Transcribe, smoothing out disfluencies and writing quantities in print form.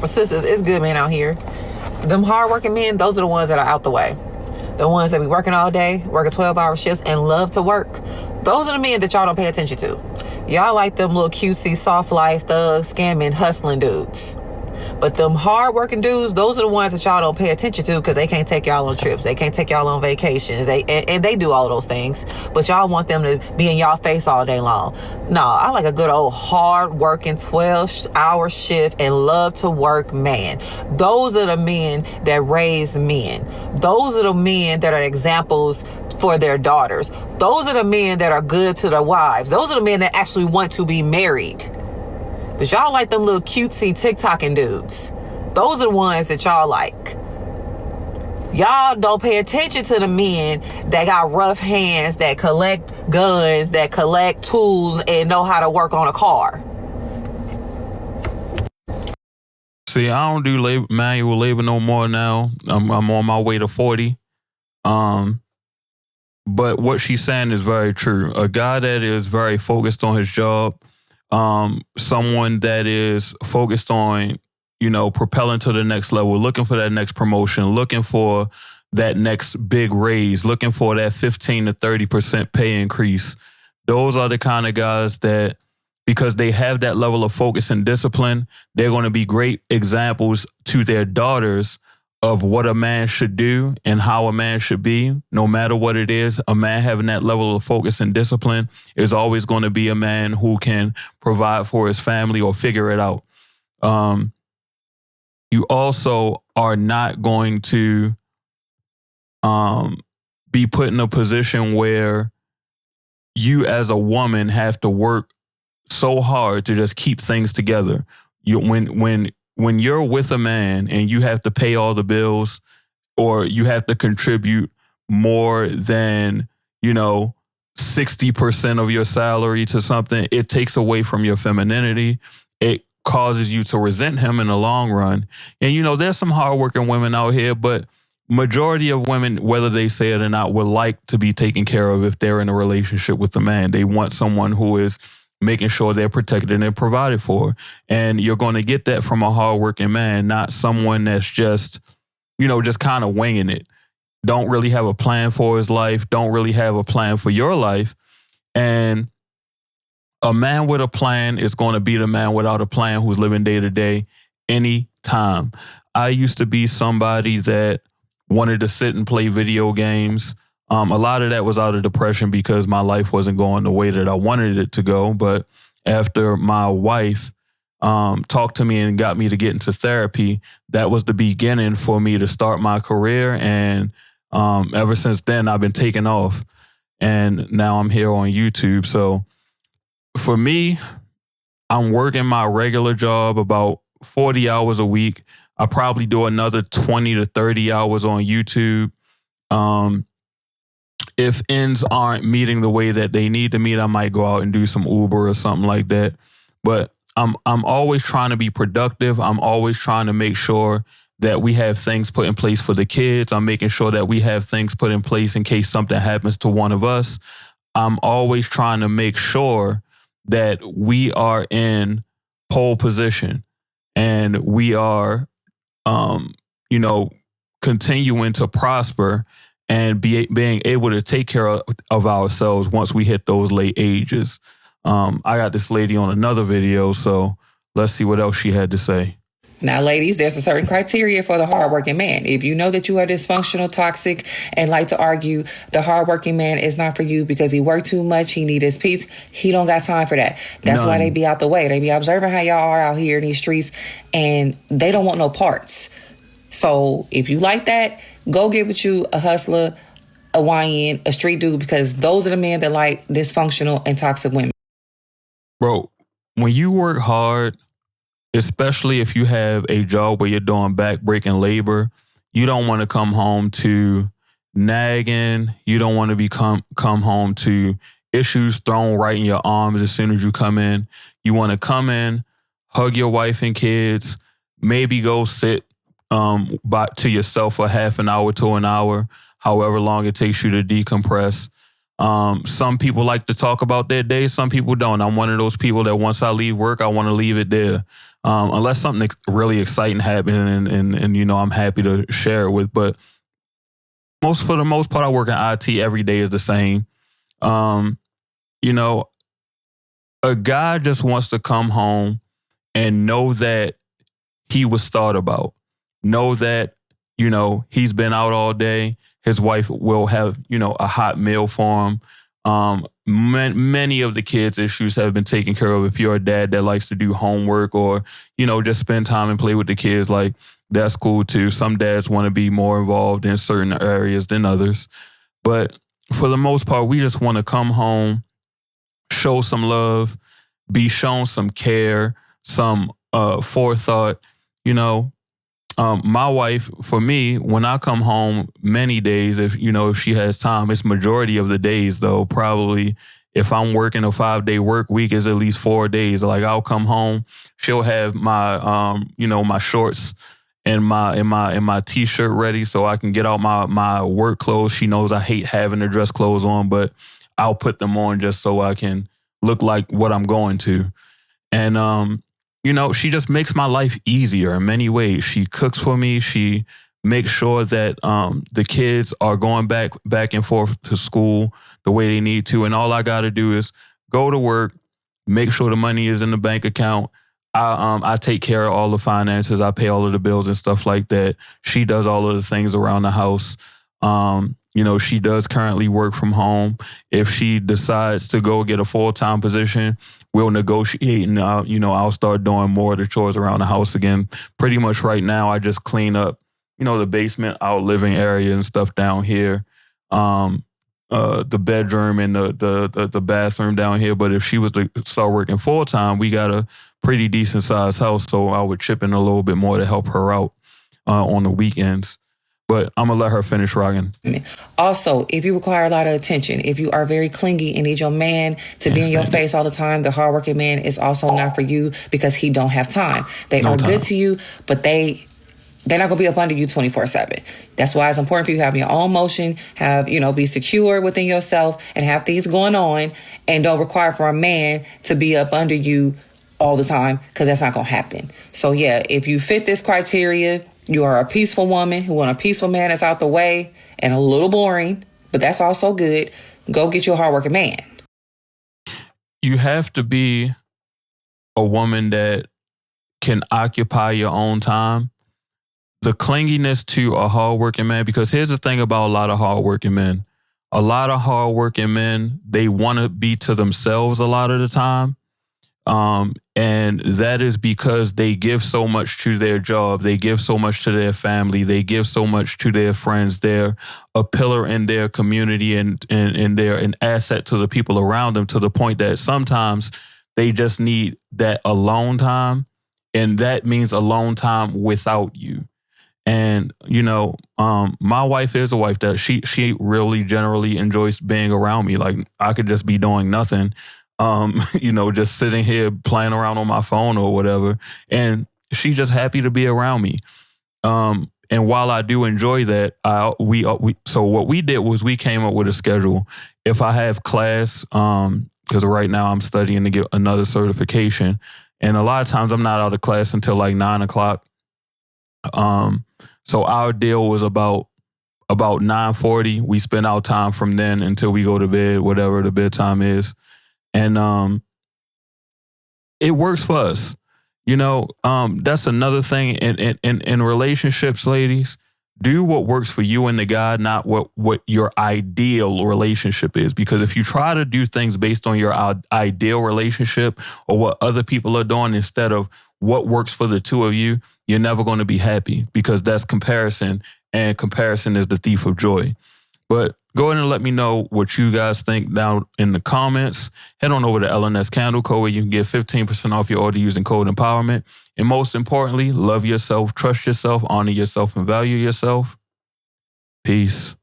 Sisters, it's good men out here. Them hardworking men, those are the ones that are out the way. The ones that be working all day, working 12-hour shifts, and love to work. Those are the men that y'all don't pay attention to. Y'all like them little cutesy, soft life, thug, scamming, hustling dudes. But them hard-working dudes, those are the ones that y'all don't pay attention to because they can't take y'all on trips. They can't take y'all on vacations. And they do all those things. But y'all want them to be in y'all face all day long. No, I like a good old hard-working 12-hour shift and love to work man. Those are the men that raise men. Those are the men that are examples for their daughters. Those are the men that are good to their wives. Those are the men that actually want to be married. But y'all like them little cutesy TikToking dudes. Those are the ones that y'all like. Y'all don't pay attention to the men that got rough hands, that collect guns, that collect tools, and know how to work on a car. See, I don't do manual labor no more now. I'm on my way to 40. But what she's saying is very true. A guy that is very focused on his job, someone that is focused on, propelling to the next level, looking for that next promotion, looking for that next big raise, looking for that 15 to 30% pay increase. Those are the kind of guys that, because they have that level of focus and discipline, they're going to be great examples to their daughters of what a man should do and how a man should be. No matter what it is, a man having that level of focus and discipline is always going to be a man who can provide for his family or figure it out. You also are not going to be put in a position where you as a woman have to work so hard to just keep things together. When you're with a man and you have to pay all the bills or you have to contribute more than, 60% of your salary to something, it takes away from your femininity. It causes you to resent him in the long run. And, there's some hardworking women out here, but majority of women, whether they say it or not, would like to be taken care of if they're in a relationship with a man. They want someone who is making sure they're protected and provided for. And you're going to get that from a hardworking man, not someone that's just kind of winging it. Don't really have a plan for his life. Don't really have a plan for your life. And a man with a plan is going to be the man without a plan who's living day to day anytime. I used to be somebody that wanted to sit and play video games. A lot of that was out of depression because my life wasn't going the way that I wanted it to go. But after my wife talked to me and got me to get into therapy, that was the beginning for me to start my career. And ever since then, I've been taking off. And now I'm here on YouTube. So for me, I'm working my regular job about 40 hours a week. I probably do another 20 to 30 hours on YouTube. If ends aren't meeting the way that they need to meet, I might go out and do some Uber or something like that. But I'm always trying to be productive. I'm always trying to make sure that we have things put in place for the kids. I'm making sure that we have things put in place in case something happens to one of us. I'm always trying to make sure that we are in pole position and we are, continuing to prosper and being able to take care of ourselves once we hit those late ages. I got this lady on another video, so let's see what else she had to say. Now, ladies, there's a certain criteria for the hardworking man. If you know that you are dysfunctional, toxic, and like to argue, the hardworking man is not for you because he worked too much, he need his peace, he don't got time for that. That's why they be out the way. They be observing how y'all are out here in these streets, and they don't want no parts. So if you like that, go get with you a hustler, a YN, a street dude, because those are the men that like dysfunctional and toxic women. Bro, when you work hard, especially if you have a job where you're doing back-breaking labor, you don't want to come home to nagging. You don't want to come home to issues thrown right in your arms as soon as you come in. You want to come in, hug your wife and kids, maybe go sit to yourself for half an hour to an hour, however long it takes you to decompress. Some people like to talk about their day. Some people don't. I'm one of those people that once I leave work, I want to leave it there. Unless something really exciting happened and you know, I'm happy to share it with. But for the most part, I work in IT. Every day is the same. You know, a guy just wants to come home and know that he was thought about. Know that, you know, he's been out all day. His wife will have, you know, a hot meal for him. Many of the kids' issues have been taken care of. If you're a dad that likes to do homework or, you know, just spend time and play with the kids, like, that's cool too. Some dads want to be more involved in certain areas than others. But for the most part, we just want to come home, show some love, be shown some care, some forethought. You know, my wife, for me, when I come home, many days, if she has time, it's majority of the days though. Probably if I'm working a 5-day work week, is at least 4 days. Like, I'll come home, she'll have my my shorts and my t-shirt ready so I can get out my work clothes. She knows I hate having the dress clothes on, but I'll put them on just so I can look like what I'm going to. And she just makes my life easier in many ways. She cooks for me. She makes sure that the kids are going back and forth to school the way they need to. And all I got to do is go to work, make sure the money is in the bank account. I take care of all the finances. I pay all of the bills and stuff like that. She does all of the things around the house. She does currently work from home. If she decides to go get a full-time position, we'll negotiate, and I'll start doing more of the chores around the house again. Pretty much right now, I just clean up, the basement, our living area and stuff down here, the bedroom and the bathroom down here. But if she was to start working full-time, we got a pretty decent-sized house, so I would chip in a little bit more to help her out on the weekends. But I'm going to let her finish rocking. Also, if you require a lot of attention, if you are very clingy and need your man to be in your face all the time, the hardworking man is also not for you because he don't have time. They are good to you, but they're not going to be up under you 24/7. That's why it's important for you to have your own motion, be secure within yourself and have things going on, and don't require for a man to be up under you all the time, because that's not going to happen. So yeah, if you fit this criteria, you are a peaceful woman who want a peaceful man that's out the way and a little boring, but that's also good. Go get you a hardworking man. You have to be a woman that can occupy your own time. The clinginess to a hardworking man, because here's the thing about a lot of hardworking men. A lot of hardworking men, they want to be to themselves a lot of the time. And that is because they give so much to their job. They give so much to their family. They give so much to their friends. They're a pillar in their community and they're an asset to the people around them, to the point that sometimes they just need that alone time. And that means alone time without you. And, my wife is a wife that she really generally enjoys being around me. Like, I could just be doing nothing. Just sitting here playing around on my phone or whatever. And she's just happy to be around me. And while I do enjoy that, so what we did was we came up with a schedule. If I have class, because right now I'm studying to get another certification, and a lot of times I'm not out of class until like 9 o'clock. So our deal was about 9:40. We spend our time from then until we go to bed, whatever the bedtime is. And it works for us. That's another thing in relationships, ladies. Do what works for you and the guy, not what your ideal relationship is. Because if you try to do things based on your ideal relationship or what other people are doing instead of what works for the two of you, you're never going to be happy, because that's comparison, and comparison is the thief of joy. But go ahead and let me know what you guys think down in the comments. Head on over to LNS Candle Co, where you can get 15% off your order using code empowerment. And most importantly, love yourself, trust yourself, honor yourself, and value yourself. Peace.